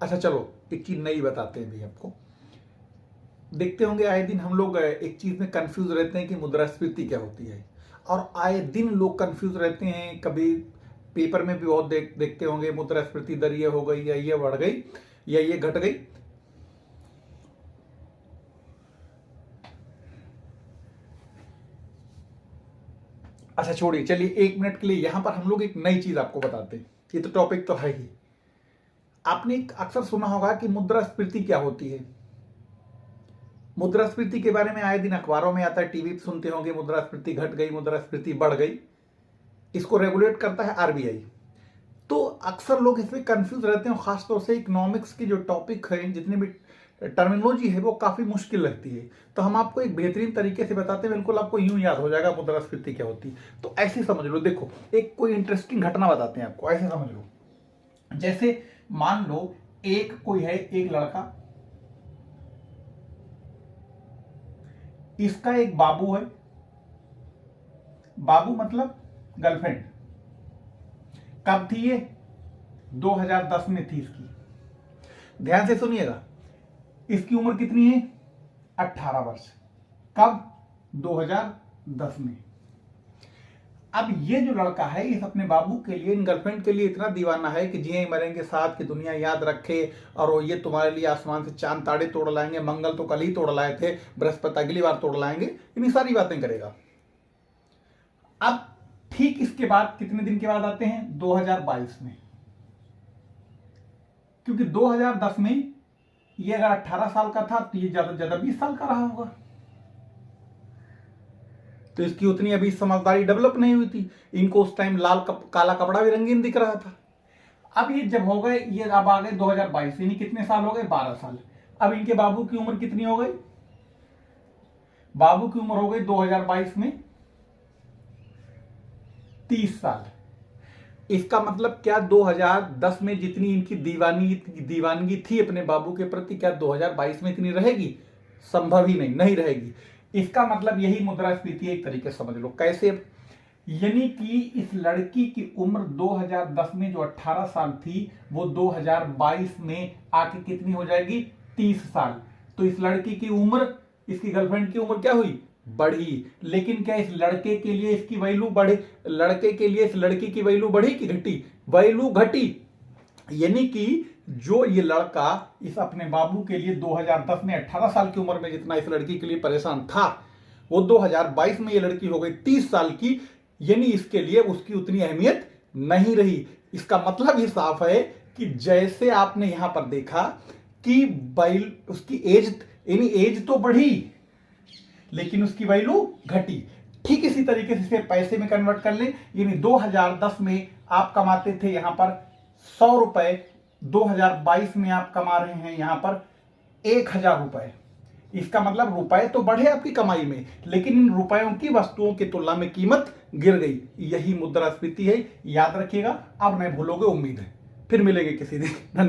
अच्छा चलो एक चीज नई बताते हैं भी आपको। देखते होंगे आए दिन हम लोग एक चीज में कंफ्यूज रहते हैं कि मुद्रास्फीति क्या होती है, और आए दिन लोग कंफ्यूज रहते हैं। कभी पेपर में भी बहुत देखते होंगे मुद्रास्फीति दर ये हो गई या ये बढ़ गई या ये घट गई। अच्छा छोड़िए, चलिए 1 मिनट के लिए यहां पर हम लोग एक नई चीज आपको बताते हैं। ये तो टॉपिक तो है ही। आपने अक्सर सुना होगा कि मुद्रास्फीति क्या होती है। मुद्रास्फीति के बारे में आए दिन अखबारों में आता है, टीवी पे सुनते होंगे मुद्रास्फीति घट गई, मुद्रास्फीति बढ़ गई। इसको रेगुलेट करता है आरबीआई। तो अक्सर लोग इसमें कंफ्यूज रहते हैं, खासतौर से इकोनॉमिक्स की जो टॉपिक है, जितनी भी टर्मिनोलॉजी है वो काफी मुश्किल लगती है। तो हम आपको एक बेहतरीन तरीके से बताते हैं, बिल्कुल आपको यूं याद हो जाएगा मुद्रास्फीति क्या होती है। तो ऐसे समझ लो, देखो एक कोई इंटरेस्टिंग घटना बताते हैं आपको, ऐसे समझ लो। जैसे मान लो एक कोई है, एक लड़का, इसका एक बाबू है। बाबू मतलब गर्लफ्रेंड। कब थी ये? 2010 में थी इसकी। ध्यान से सुनिएगा, इसकी उम्र कितनी है? 18 वर्ष। कब? 2010 में। अब ये जो लड़का है, इस अपने बाबू के लिए, इन गर्लफ्रेंड के लिए इतना दीवाना है कि जिए मरेंगे साथ, की दुनिया याद रखे, और ये तुम्हारे लिए आसमान से चांद ताड़े तोड़ लाएंगे, मंगल तो कल ही तोड़ लाए थे, बृहस्पति अगली बार तोड़ लाएंगे, इतनी सारी बातें करेगा। अब ठीक इसके बाद कितने दिन के बाद आते हैं? 2022 में। क्योंकि 2010 में ये अगर 18 साल का था तो ये ज्यादा ज्यादा 20 साल का रहा होगा। तो इसकी उतनी अभी समझदारी डेवलप नहीं हुई थी। इनको उस टाइम काला कपड़ा भी रंगीन दिख रहा था। अब ये जब हो गए, ये अब आ गए 2022, यानी कितने साल हो गए? 12 साल। अब इनके बाबू की उम्र कितनी हो गई? बाबू की उम्र हो गई 2022 में 30 साल। इसका मतलब क्या 2010 में जितनी इनकी दीवानगी थी अपने बाबू के प्रति, क्या 2022 में इतनी रहेगी? संभव ही नहीं, नहीं रहेगी। इसका मतलब यही मुद्रास्फीति एक तरीके से समझ लो। कैसे? यानी कि इस लड़की की उम्र 2010 में जो 18 साल थी, वो 2022 में आके कितनी हो जाएगी? 30 साल। तो इस लड़की की उम्र, इसकी गर्लफ्रेंड की उम्र क्या हुई? बढ़ी। लेकिन क्या इस लड़के के लिए इसकी वैल्यू बढ़े? लड़के के लिए इस लड़की की वैल्यू बढ़ी कि घटी? वैल्यू घटी। यानी कि जो ये लड़का इस अपने बाबू के लिए 2010 में 18 साल की उम्र में जितना इस लड़की के लिए परेशान था, वो 2022 में ये लड़की हो गई 30 साल की, यानी इसके लिए उसकी उतनी अहमियत नहीं रही। इसका मतलब ही साफ है कि जैसे आपने यहां पर देखा कि उसकी एज, यानी एज तो बढ़ी लेकिन उसकी वैल्यू घटी। ठीक इसी तरीके से इसे पैसे में कन्वर्ट कर ले, यानी 2010 में आप कमाते थे यहां पर 100 रुपए, 2022 में आप कमा रहे हैं यहां पर 1000 रुपए। इसका मतलब रुपए तो बढ़े आपकी कमाई में, लेकिन इन रुपयों की वस्तुओं की तुलना में कीमत गिर गई। यही मुद्रास्फीति है, याद रखिएगा। अब नहीं भूलोगे, उम्मीद है। फिर मिलेंगे किसी दिन। धन्यवाद।